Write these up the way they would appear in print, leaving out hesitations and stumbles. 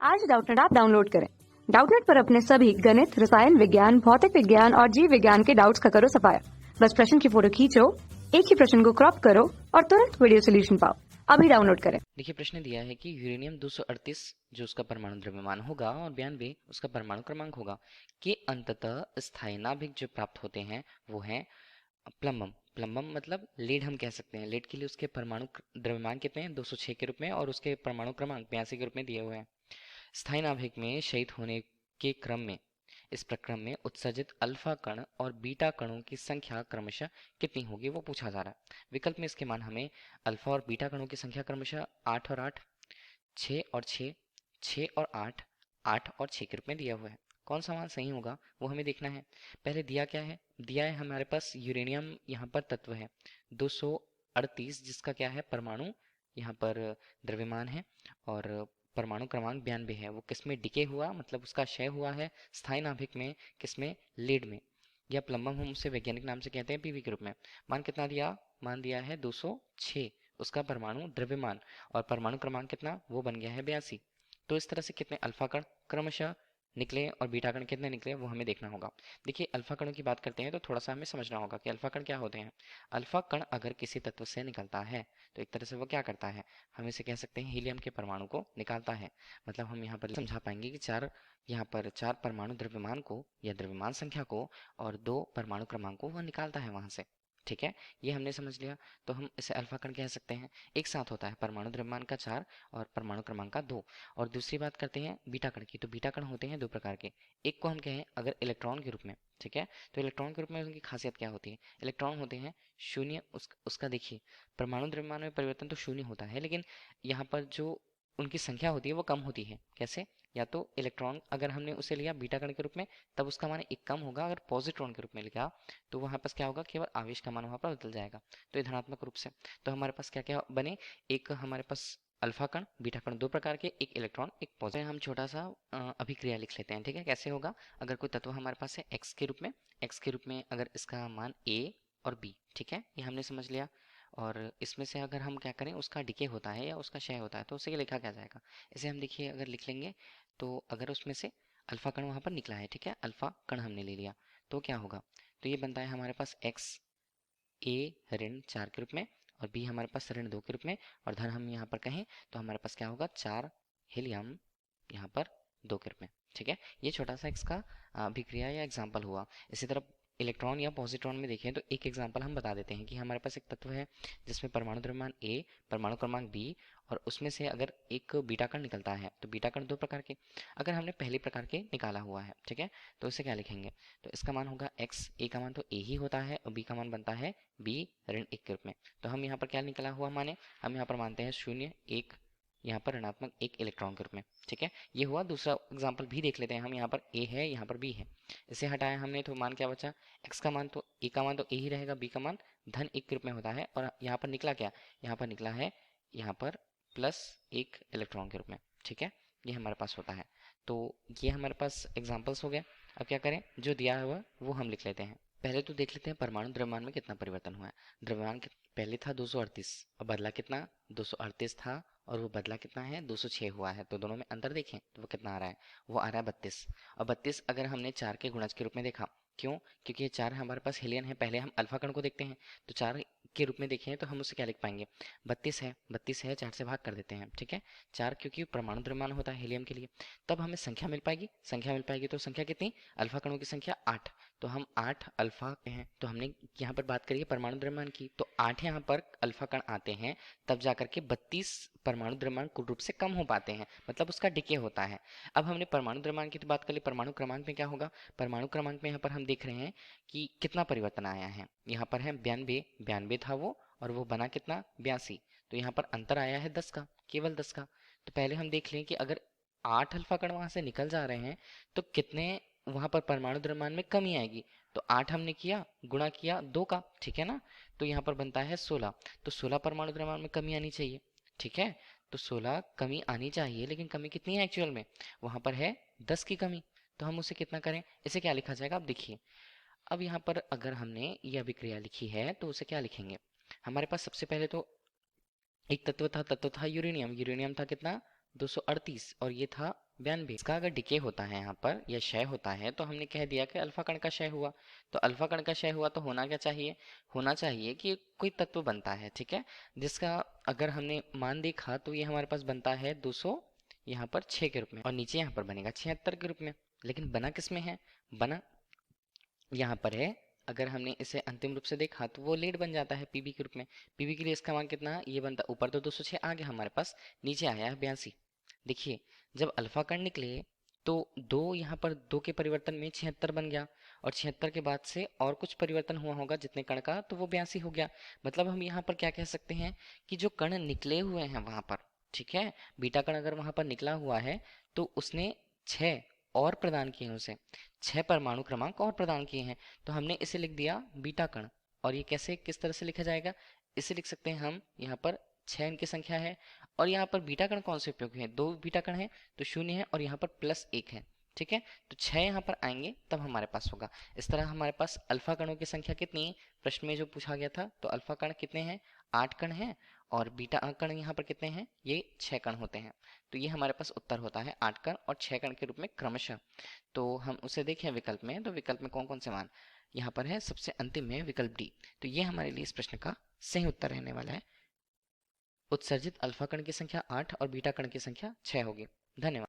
आज Doubtnut app download करें। Doubtnut पर अपने सभी गणित, रसायन विज्ञान, भौतिक विज्ञान और जीव विज्ञान के डाउट्स का करो सफाया। बस प्रश्न की फोटो खींचो, एक ही प्रश्न को क्रॉप करो और तुरंत वीडियो सोल्यूशन पाओ। अभी डाउनलोड करें। देखिए, प्रश्न दिया है कि यूरेनियम 238 जो उसका परमाणु द्रव्यमान होगा और 92 उसका परमाणु क्रमांक होगा के अंततः स्थायी नाभिक जो प्राप्त होते हैं वो हैं प्लम्बम। प्लम्बम मतलब लीड हम कह सकते हैं। लीड के लिए उसके परमाणु द्रव्यमान कितने हैं? 206 के रूप में, और उसके परमाणु क्रमांक 82 के रूप में दिए हुए हैं। स्थायी नाभिक में शहीद होने के क्रम में इस प्रक्रम में उत्सर्जित अल्फा कण और बीटा कणों की संख्या क्रमशः कितनी होगी वो पूछा जा रहा है। विकल्प में इसके मान हमें अल्फा और बीटा कणों की संख्या क्रमशः 8 और 8, 6 और 6, 6 और 8, 8 और 6 के रूप में दिया हुआ है। कौन सा मान सही होगा वो हमें देखना है। पहले दिया क्या है? दिया है हमारे पास यूरेनियम, यहाँ पर तत्व है 238 जिसका क्या है परमाणु यहाँ पर द्रव्यमान है, और परमाणु क्रमांक 92 है। वो किसमें डिके हुआ, मतलब उसका क्षय हुआ है स्थायी नाभिक में, किसमें? लीड में, या प्लम्बम हम उसे वैज्ञानिक नाम से कहते हैं पीवी के रूप में। मान कितना दिया? मान दिया है 206 उसका परमाणु द्रव्यमान, और परमाणु क्रमांक कितना? वो बन गया है 82। तो इस तरह से कितने अल्फा कण क्रमशः निकले और बीटा कण कितने निकले वो हमें देखना होगा। देखिए, अल्फा कणों की बात करते हैं तो थोड़ा सा हमें समझना होगा कि अल्फा कण क्या होते हैं। अल्फा कण अगर किसी तत्व से निकलता है तो एक तरह से वो क्या करता है, हम इसे कह सकते हैं हीलियम के परमाणु को निकालता है। मतलब हम यहाँ पर समझा पाएंगे कि यहाँ पर चार परमाणु द्रव्यमान को या द्रव्यमान संख्या को और 2 परमाणु क्रमांक को वह निकालता है वहां से। ठीक है, ये हमने समझ लिया। तो हम इसे अल्फा कण कह सकते हैं। एक साथ होता है परमाणु द्रव्यमान का 4 और परमाणु क्रमांक का 2। और दूसरी बात करते हैं बीटा कण की, तो बीटा कण होते हैं 2 प्रकार के। एक को हम कहें अगर इलेक्ट्रॉन के रूप में, ठीक है, तो इलेक्ट्रॉन के रूप में उनकी खासियत क्या होती है? इलेक्ट्रॉन होते हैं शून्य, उसका देखिए परमाणु द्रव्यमान में परिवर्तन तो शून्य होता है, लेकिन यहाँ पर जो उनकी संख्या होती है वो कम होती है। कैसे? या तो इलेक्ट्रॉन अगर हमने उसे लिया बीटा कण के रूप में तब उसका मान एक कम होगा, अगर पॉजिट्रॉन के रूप में लिया तो वहाँ पास क्या होगा, केवल आवेश का मान वहाँ पर बदल जाएगा, तो ये धनात्मक रूप से। तो हमारे पास क्या क्या बने? एक हमारे पास अल्फा कण, बीटा कण 2 प्रकार के, एक इलेक्ट्रॉन एक पॉजिटिव। हम छोटा सा अभिक्रिया लिख लेते हैं। ठीक है, कैसे होगा? अगर कोई तत्व हमारे पास है एक्स के रूप में, एक्स के रूप में अगर इसका मान ए और बी, ठीक है, ये हमने समझ लिया। और इसमें से अगर हम क्या करें, उसका डिके होता है या उसका क्षय होता है तो उसे लिखा क्या जाएगा? इसे हम देखिए अगर लिख लेंगे तो अगर उसमें से अल्फा कण वहाँ पर निकला है, ठीक है, अल्फा कण हमने ले लिया तो क्या होगा? तो ये बनता है हमारे पास एक्स ए ऋण 4 के रूप में और बी हमारे पास ऋण 2 के रूप में, और धन हम यहाँ पर कहें तो हमारे पास क्या होगा? 4 हीलियम यहाँ पर 2 के रूप में। ठीक है, ये छोटा सा इसका अभिक्रिया या एग्जाम्पल हुआ। इसी तरह इलेक्ट्रॉन या पॉजिट्रॉन में देखें तो एक एग्जाम्पल हम बता देते हैं कि हमारे पास एक तत्व है जिसमें परमाणु द्रव्यमान ए, परमाणु क्रमांक बी, और उसमें से अगर एक बीटा कण निकलता है तो बीटा कण 2 प्रकार के, अगर हमने पहले प्रकार के निकाला हुआ है, ठीक है, तो इसे क्या लिखेंगे? तो इसका मान होगा एक्स, ए का मान तो ए ही होता है और बी का मान बनता है बी ऋण 1 के रूप में। तो हम यहाँ पर क्या निकला हुआ माने, हम यहाँ पर मानते हैं 0 1, यहाँ पर ऋणात्मक 1 इलेक्ट्रॉन के रूप में। ठीक है, ये हुआ। दूसरा एग्जाम्पल भी देख लेते हैं हम। यहाँ पर ए है, यहाँ पर बी है, इसे हटाया हमने तो मान क्या बचा? एक्स का मान तो ए का मान तो ए ही रहेगा, बी का मान धन 1 के रूप में होता है, और यहाँ पर निकला क्या? यहाँ पर निकला है यहाँ पर प्लस 1 इलेक्ट्रॉन के रूप में। ठीक है, ये हमारे पास होता है। तो ये हमारे पास एग्जाम्पल्स हो गए। अब क्या करें, जो दिया हुआ वो हम लिख लेते हैं। पहले तो देख लेते हैं परमाणु द्रव्यमान में कितना परिवर्तन हुआ है। द्रव्यमान पहले था 238 और बदला कितना? 238 था और वो बदला कितना है? 206 हुआ है। तो दोनों में अंतर देखें तो वो कितना आ रहा है? वो आ रहा है 32। और 32 अगर हमने 4 के गुणज के रूप में देखा, क्यों? क्योंकि ये 4 हमारे पास हेलियन है। पहले हम अल्फा कण को देखते हैं, तो 4 के रूप में देखें तो हम उसे क्या लिख पाएंगे? 32 है, 32 है, 4 से भाग कर देते हैं। ठीक है, 4 क्योंकि परमाणु द्रव्यमान होता है हीलियम के लिए। तब हमें संख्या मिल पाएगी, संख्या मिल पाएगी। तो संख्या कितनी? अल्फा कणों की संख्या 8। तो हम 8 अल्फा हैं। तो हमने यहाँ पर बात करी है परमाणु द्रव्यमान की, तो 8 यहाँ पर अल्फा कण आते हैं, तब जाकर के 32 परमाणु द्रव्यमान कुल रूप से कम हो पाते हैं, मतलब उसका डिके होता है। अब हमने परमाणु द्रव्यमान की तो बात कर ली, परमाणु क्रमांक में क्या होगा? परमाणु क्रमांक में यहाँ पर हम देख रहे हैं कि कितना परिवर्तन आया है। यहाँ पर है 92, 92 था वो, और वो बना कितना? 82। तो यहाँ पर अंतर आया है 10 का, केवल 10 का। तो पहले हम देख लें कि अगर 8 अल्फा कण वहां से निकल जा रहे हैं तो कितने वहां पर परमाणु द्रव्यमान में कमी आएगी। तो 8 हमने किया, गुणा किया 2 का, ठीक है ना, तो यहाँ पर बनता है 16। तो 16 परमाणु द्रव्यमान में कमी आनी चाहिए। ठीक है, तो 16 कमी आनी चाहिए, लेकिन कमी कितनी है एक्चुअल में? वहां पर है 10 की कमी। तो हम उसे कितना करें? इसे क्या लिखा जाएगा? अब देखिए, अब यहाँ पर अगर हमने ये अभिक्रिया लिखी है तो उसे क्या लिखेंगे? हमारे पास सबसे पहले तो एक तत्व था यूरेनियम। यूरेनियम था कितना? 238, और ये था बयान बी, इसका अगर डिके होता है यहाँ पर या क्षय होता है तो हमने कह दिया कि अल्फा कण का क्षय हुआ। तो अल्फा कण का क्षय हुआ तो होना क्या चाहिए? होना चाहिए कि कोई तत्व बनता है, ठीक है, जिसका अगर हमने मान देखा तो ये हमारे पास बनता है 200 यहाँ पर 6 के रूप में, और नीचे यहाँ पर बनेगा 76 के रूप में। लेकिन बना किस में है? बना यहाँ पर है। अगर हमने इसे अंतिम रूप से देखा तो वो लेड बन जाता है पीबी के रूप में। पीबी के लिए इसका मान कितना है? ये बनता, ऊपर तो 206 आ गया हमारे पास, नीचे आया है 82। देखिए जब अल्फा कण निकले तो दो यहाँ पर दो के परिवर्तन में 76 बन गया, और 76 के बाद से और कुछ परिवर्तन हुआ होगा जितने कण का, तो वो 82 हो गया। मतलब हम यहाँ पर क्या कह सकते हैं कि जो कण निकले हुए हैं वहां पर, ठीक है, बीटा कण अगर वहां पर निकला हुआ है तो उसने 6 और प्रदान किए, उसे 6 परमाणु क्रमांक और प्रदान किए हैं। तो हमने इसे लिख दिया बीटा कण। और ये कैसे, किस तरह से लिखा जाएगा? इसे लिख सकते हैं हम, यहाँ पर 6 इनकी संख्या है, और यहाँ पर बीटा कण कौन से उपयोगी है? 2 बीटा कण है तो 0 है, और यहाँ पर +1 है, ठीक है। तो 6 यहाँ पर आएंगे तब हमारे पास होगा। इस तरह हमारे पास अल्फा कणों की संख्या कितनी है? प्रश्न में जो पूछा गया था, तो अल्फा कण कितने हैं? 8 कण हैं, और बीटा कण यहाँ पर कितने हैं? ये 6 कण होते हैं। तो ये हमारे पास उत्तर होता है 8 कण और 6 कण के रूप में क्रमशः। तो हम उसे देखें विकल्प में, तो विकल्प में कौन कौन से मान यहाँ पर है? सबसे अंतिम में विकल्प डी। तो ये हमारे लिए इस प्रश्न का सही उत्तर रहने वाला है। उत्सर्जित अल्फा कण की संख्या 8 और बीटा कण की संख्या 6 होगी। धन्यवाद।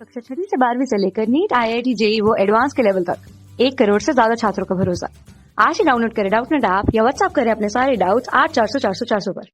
कक्षा 6वीं से 12वीं से लेकर नीट, IIT, JEE वो एडवांस के लेवल तक 1 करोड़ से ज्यादा छात्रों का भरोसा। आज ही डाउनलोड करें डाउटनेट ऐप या व्हाट्सएप करें अपने सारे डाउट्स 8400 400 400 पर।